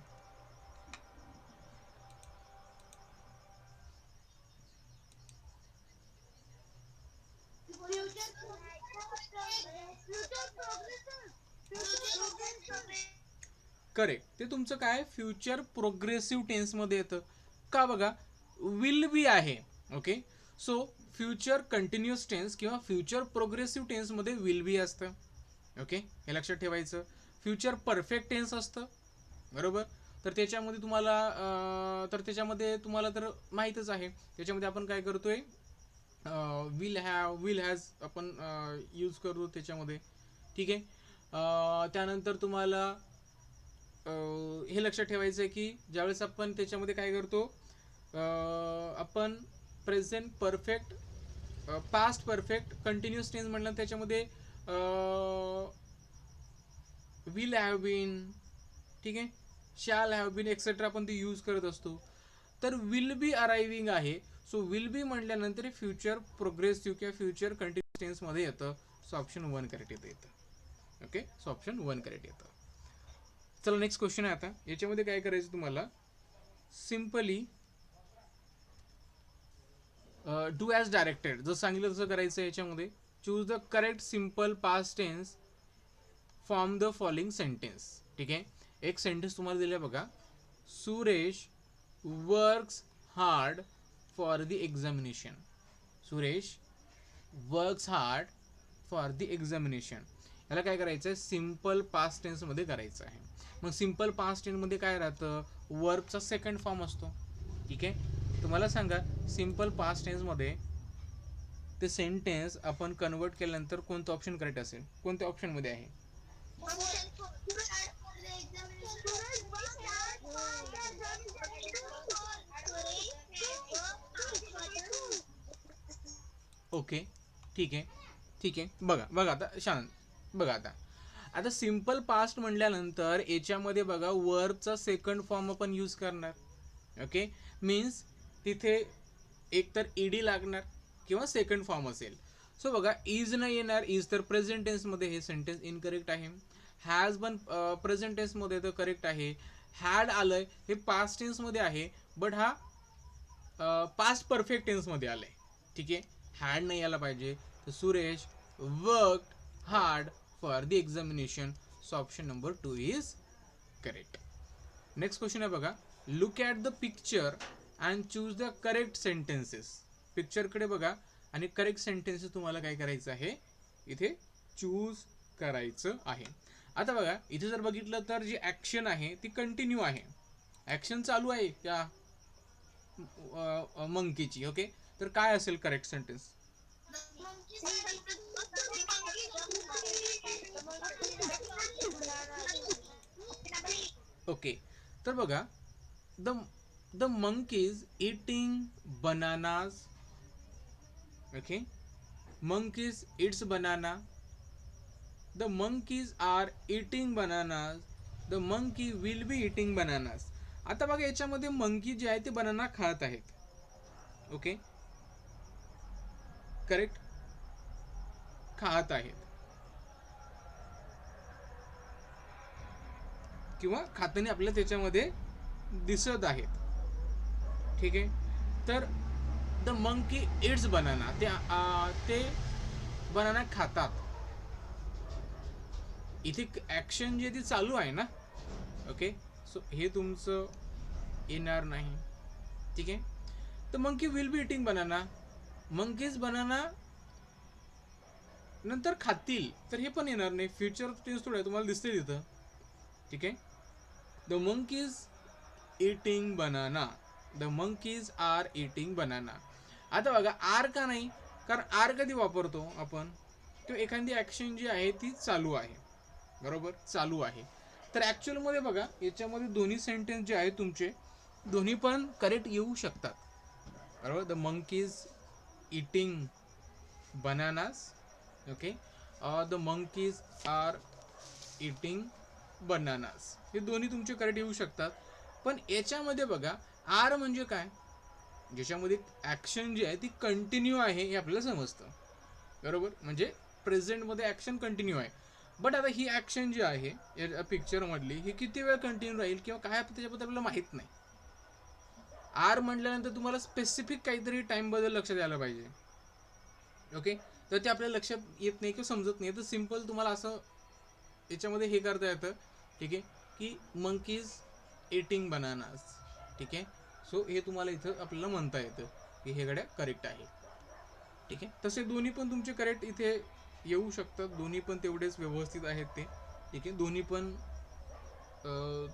Speaker 1: Correct, ते तुमचं काय फ्युचर प्रोग्रेसिव्ह टेन्स मध्ये येतं. का बघा, विल बी आहे. Okay, so future continuous tense किंवा फ्युचर प्रोग्रेसिव्ह टेन्स मध्ये विल बी असतं. ओके, हे लक्षात ठेवायचं. फ्युचर परफेक्ट टेन्स असतं, बरोबर. तर त्याच्यामध्ये तुम्हाला तर माहीतच आहे, त्याच्यामध्ये आपण काय करतोय, विल हॅव, विल हॅज आपण यूज करतो त्याच्यामध्ये. ठीक आहे, त्यानंतर तुम्हाला हे लक्षात ठेवायचं आहे की ज्यावेळेस आपण त्याच्यामध्ये काय करतो, आपण present perfect, past perfect, continuous tense म्हटलं त्याच्यामध्ये विल हॅव बीन, ठीक आहे, शॅल हॅव बीन एक्सेट्रा आपण ते यूज करत असतो. तर विल बी अरायव्हिंग आहे. सो विल बी म्हटल्यानंतर फ्युचर प्रोग्रेसिव्ह किंवा फ्युचर कंटिन्युअस टेन्स मध्ये येतं. सो ऑप्शन 1 करेक्ट येतं. ओके, सो ऑप्शन 1 करेक्ट येतं. चला नेक्स्ट क्वेश्चन आहे. आता याच्यामध्ये काय करायचं तुम्हाला, सिंपली डू ॲज डायरेक्टेड, जसं सांगितलं तसं करायचं. याच्यामध्ये choose the correct simple past tense form the following sentence. ठीक आहे, एक सेंटेन्स तुम्हाला दिलं बघा, Suresh works hard for the examination. Suresh works hard for the examination. याला काय करायचं आहे, सिंपल पास्ट टेन्स मध्ये करायचं आहे. मग सिंपल पास्ट टेन्स मध्ये काय राहतं, वर्बचा सेकंड फॉर्म असतो. ठीक आहे, तुम्हाला सांगा सिंपल पास्ट टेन्स मध्ये ते सेंटेन्स आपण कन्वर्ट केल्यानंतर कोणतं ऑप्शन करेक्ट असेल, कोणत्या ऑप्शन मध्ये आहे. ओके, ठीक आहे, ठीक आहे. बघा बघा आता शांत बघा. आता सिम्पल पास्ट म्हटल्यानंतर याच्यामध्ये बघा वर्बचा सेकंड फॉर्म आपण यूज करणार. ओके, मीन्स तिथे एक तर ईडी लागणार किंवा सेकंड फॉर्म असेल. सो बघा इज नाही येणार, इज तर प्रेझेंट टेन्समध्ये हे सेंटेन्स इनकरेक्ट आहे. हॅज पण प्रेझेंट टेन्समध्ये तर करेक्ट आहे. हॅड आलंय हे पास्ट टेन्समध्ये आहे, बट हा पास्ट परफेक्ट टेन्समध्ये आलंय. ठीक आहे, हॅड नाही यायला पाहिजे. तर Suresh work hard for the examination. So option number 2 is correct. Next question आहे बघा, look at the picture and choose the correct sentences. पिक्चरकडे बघा आणि करेक्ट सेंटेन्सेस तुम्हाला काय करायचं आहे, इथे चूज करायचं आहे. आता बघा इथे जर बघितलं तर जी ॲक्शन आहे ती कंटिन्यू आहे, ॲक्शन चालू आहे त्या मंकीची. ओके, तर काय असेल करेक्ट सेंटेन्स? ओके, तर बघा the the monkeys eating bananas. Okay, monkeys eats banana. The monkeys are eating bananas. The monkey will be eating bananas. आता बघा याच्यामध्ये मंकी जे आहे ते बनाना खात आहेत. ओके, करेक्ट, खात आहेत किंवा खाताना आपल्याला त्याच्यामध्ये दिसत आहेत. ठीक आहे, तर द मंकी इट्स बनाना, ते बनाना खातात. इथे ॲक्शन जे ती चालू आहे ना. ओके, सो हे तुमचं येणार नाही. ठीक आहे, तर monkey will be eating banana, monkeys banana नंतर खातील, तर हे पण येणार नाही. फ्युचर टेन्स थोडं तुम्हाला दिसते तिथं. ठीक आहे, the monkeys eating banana, the monkeys are eating banana. आता बघा आर का नाही, कारण आर कधी वापरतो आपण, तो एखादी ॲक्शन जी आहे ती चालू आहे, बरोबर, चालू आहे. तर ॲक्च्युअलमध्ये बघा याच्यामध्ये दोन्ही सेंटेन्स जे आहेत तुमचे दोन्ही पण करेक्ट येऊ शकतात, बरोबर. The monkeys eating bananas. Okay, the monkeys are eating bananas, हे दोन्ही तुमचे करेक्ट येऊ शकतात. पण याच्यामध्ये बघा आर म्हणजे काय, ज्याच्यामध्ये ॲक्शन जी आहे ती कंटिन्यू आहे हे आपल्याला समजतं, बरोबर. म्हणजे प्रेझेंटमध्ये ॲक्शन कंटिन्यू आहे. बट आता ही ॲक्शन जी आहे या पिक्चरमधली ही किती वेळ कंटिन्यू राहील किंवा काय त्याच्याबद्दल आपल्याला माहीत नाही. आर म्हटल्यानंतर तुम्हाला स्पेसिफिक काहीतरी टाईमबद्दल लक्षात यायला पाहिजे. ओके, तर ते आपल्याला लक्षात येत नाही किंवा समजत नाही. तर सिम्पल तुम्हाला असं याच्यामध्ये हे करता येतं. ठीक आहे, की मंकीज एटिंग बनानास. ठीक आहे, सो हे तुम्हाला इथं आपल्याला म्हणता येतं की हे गड्या करेक्ट आहे. ठीक आहे, तसे दोन्ही पण तुमचे करेक्ट इथे येऊ शकतात, दोन्ही पण तेवढेच व्यवस्थित आहेत ते. ठीक आहे, दोन्ही पण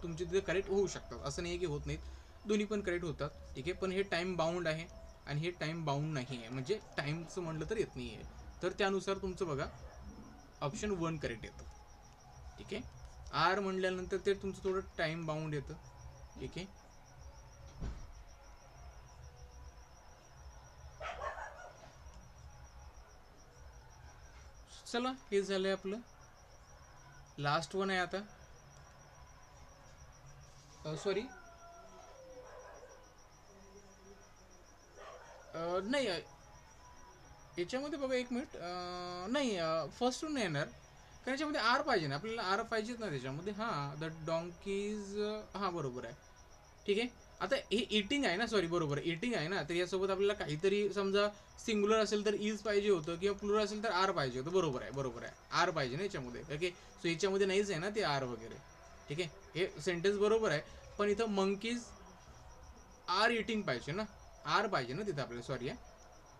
Speaker 1: तुमचे तिथे करेक्ट होऊ शकतात, असं नाही की होत नाहीत, दोन्ही पण करेक्ट होतात. ठीक आहे, पण हे टाईम बाउंड आहे आणि हे टाईम बाउंड नाही आहे, म्हणजे टाईमचं म्हटलं तर येत नाही आहे. तर त्यानुसार तुमचं बघा ऑप्शन 1 करेक्ट येतं. ठीक आहे, आर म्हटल्यानंतर ते तुमचं थोडं टाईम बाउंड येतं. ठीक आहे, चला हे झालंय आपलं लास्ट वन आहे आता. सॉरी, नाही याच्यामध्ये बघा एक मिनिट, नाही फर्स्ट नाही येणार, कारण याच्यामध्ये आर पाहिजे ना आपल्याला, आर पाहिजेत ना त्याच्यामध्ये. हां, द डॉंकीज, हां बरोबर आहे. ठीक आहे, आता हे इटिंग आहे ना, सॉरी बरोबर इटिंग आहे ना, तर यासोबत आपल्याला काहीतरी समजा सिंग्युलर असेल तर इज पाहिजे होतं किंवा प्लुरल असेल तर आर पाहिजे होतं. बरोबर आहे, बरोबर आहे, आर पाहिजे ना याच्यामध्ये. ओके, सो याच्यामध्ये नाहीच आहे ना ते आर वगैरे. ठीक आहे, हे सेंटेन्स बरोबर आहे, पण इथं मंकीज आर इटिंग पाहिजे ना, आर पाहिजे ना तिथं आपल्याला. सॉरी आहे,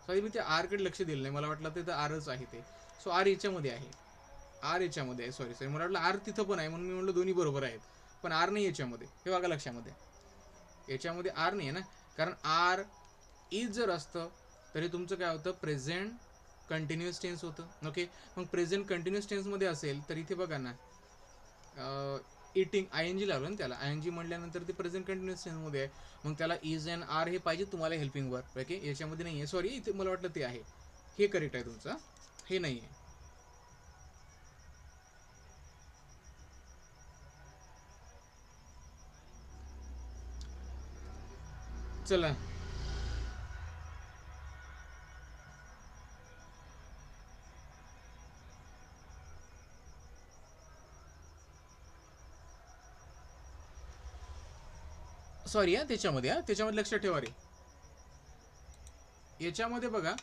Speaker 1: सॉरी मी ते आरकडे लक्ष दिलं नाही, मला वाटलं तिथं आरच आहे ते. सो आर याच्यामध्ये आहे, आर याच्यामध्ये आहे. सॉरी सॉरी, मला वाटलं आर तिथं पण आहे म्हणून मी म्हटलं दोन्ही बरोबर आहेत, पण आर नाही याच्यामध्ये. हे बघा लक्षामध्ये, याच्यामध्ये आर नाही आहे ना, कारण आर इज जर असतं तरी तुमचं काय होतं, प्रेझेंट कंटिन्युअस टेन्स होतं. ओके, मग प्रेझेंट कंटिन्युअस टेन्समध्ये असेल तर इथे बघा ना इटिंग आय एन जी लावलं ना त्याला, आय एन जी म्हटल्यानंतर ते प्रेझेंट कंटिन्युअस टेन्समध्ये आहे, मग त्याला इज अँड आर हे पाहिजे तुम्हाला हेल्पिंग वर्ब. ओके, याच्यामध्ये नाही आहे, सॉरी इथे मला वाटलं ते आहे. हे करेक्ट आहे तुमचं, हे नाही आहे. चला सॉरी हा, त्याच्यामध्ये लक्षात ठेवा रे. याच्यामध्ये बघा,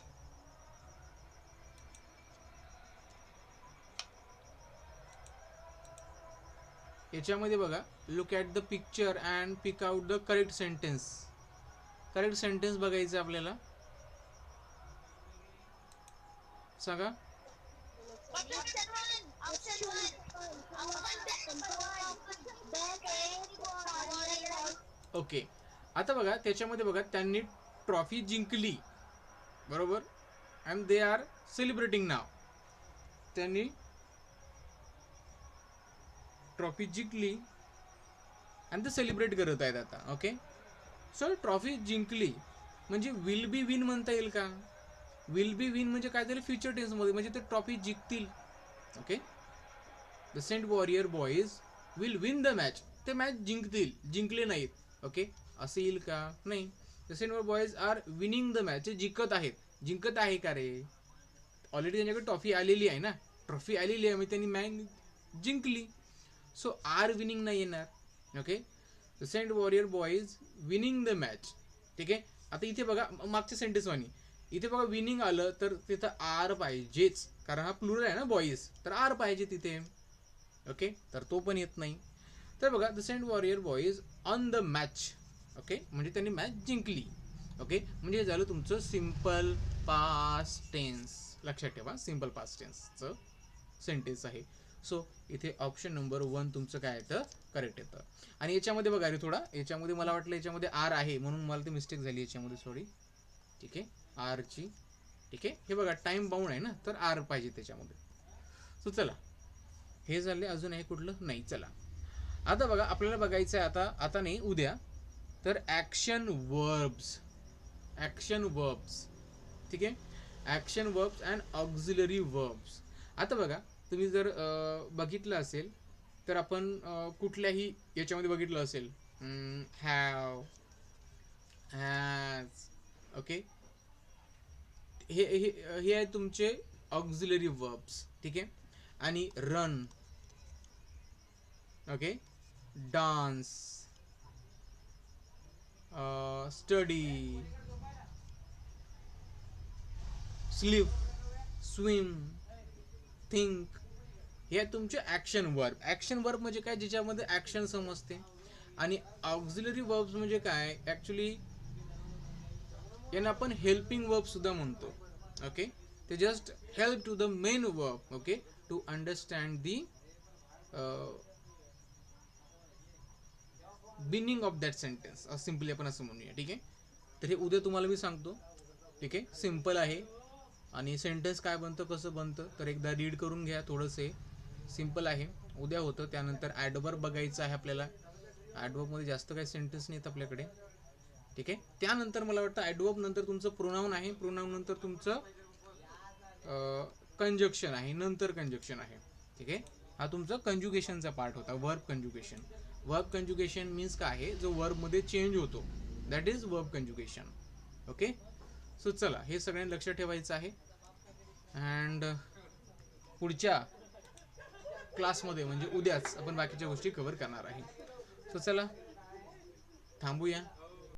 Speaker 1: look at the picture and pick out the correct sentence. Correct sentence बघायचं आपल्याला. सांगा. ओके, आता बघा त्याच्यामध्ये बघा, त्यांनी ट्रॉफी जिंकली, बरोबर, अँड दे आर सेलिब्रेटिंग नाव. त्यांनी ट्रॉफी जिंकली आणि ते सेलिब्रेट करत आहेत आता. ओके, सो ट्रॉफी जिंकली म्हणजे विल बी विन म्हणता येईल का? विल बी विन म्हणजे काय झालं, फ्युचर टेन्समध्ये, म्हणजे ते ट्रॉफी जिंकतील. Okay, the saint warrior boys will win the match. ते मॅच जिंकतील, जिंकले नाहीत. ओके, असं येईल का? नाही. The saint warrior boys are winning the match. ते जिंकत आहेत. जिंकत आहे का रे? ऑलरेडी त्यांच्याकडे ट्रॉफी आलेली आहे ना, ट्रॉफी आलेली आहे, म्हणजे त्यांनी मॅच जिंकली. सो आर विनिंग नाही येणार. Okay, the saint warrior boys winning the match. ठीक आहे. आता इथे बघा मागच्या सेंटेन्स वाणी, इथे बघा विनिंग आलं तर तिथं आर पाहिजेच, कारण हा प्लुरल आहे ना बॉईज, तर आर पाहिजे तिथे. ओके, तर तो पण येत नाही. तर बघा, the saint warrior boys on the match. Okay, म्हणजे त्यांनी मॅच जिंकली. ओके, म्हणजे झालं तुमचं सिम्पल पास्ट टेन्स. लक्षात ठेवा, सिम्पल पास्ट टेन्सचं सेंटेन्स आहे. सो इथे ऑप्शन नंबर 1 तुमचं काय येतं, करेक्ट येतं. आणि याच्यामध्ये बघा रे, थोडा याच्यामध्ये मला वाटलं याच्यामध्ये आर आहे, म्हणून मला ती मिस्टेक झाली याच्यामध्ये, सॉरी. ठीक आहे, आरची. ठीक आहे, हे बघा टाइम बाउंड आहे ना, तर आर पाहिजे त्याच्यामध्ये. सो चला, हे झाले. अजून आहे कुठलं? नाही. चला, आता बघा आपल्याला बघायचं आहे, आता नाही, उद्या, तर ॲक्शन वर्ब्स. Action verbs. ठीक आहे, action verbs and auxiliary verbs. आता बघा, तुम्ही जर बघितलं असेल तर आपण कुठल्याही याच्यामध्ये बघितलं असेल, हॅव, हॅज. ओके, हे हे हे आहे तुमचे ऑक्झिलरी वर्ब्स. ठीक आहे, आणि run. Okay, dance, study, sleep, swim, think. हे तुमचे ॲक्शन वर्ब. ॲक्शन वर्ब म्हणजे काय, ज्याच्यामध्ये ॲक्शन समजते. आणि ऑक्झिलरी वर्ब्स म्हणजे काय, ॲक्च्युली यांना आपण हेल्पिंग वर्ब सुद्धा म्हणतो. ओके, ते just help to the main verb. Okay, to understand the meaning of that sentence, simply आपण असं म्हणूया. ठीक आहे, तर हे उद्या तुम्हाला मी सांगतो. ठीक आहे, सिम्पल आहे. आणि सेंटेन्स काय बनतं, कसं बनतं, तर एकदा रीड करून घ्या थोडंसं. सिम्पल आहे, उद्या होतं. त्यानंतर ॲडवर्ब बघायचं आहे आपल्याला. ॲडवर्बमध्ये जास्त काही सेंटेन्स नाहीत आपल्याकडे. ठीक आहे, त्यानंतर मला वाटतं ॲडवर्ब नंतर तुमचं प्रोनाऊन आहे, प्रोनाऊन नंतर तुमचं कंजक्शन आहे, नंतर कंजक्शन आहे. ठीक आहे, हा तुमचा कंजुगेशनचा पार्ट होता, verb conjugation. Verb conjugation means काय आहे, जो वर्बमध्ये चेंज होतो, that is verb conjugation. Okay, so चला, हे सगळ्यांनी लक्षात ठेवायचं आहे. अँड पुढच्या क्लासमध्ये म्हणजे उद्याच आपण बाकीच्या गोष्टी कव्हर करणार आहे. सो चला, थांबूया.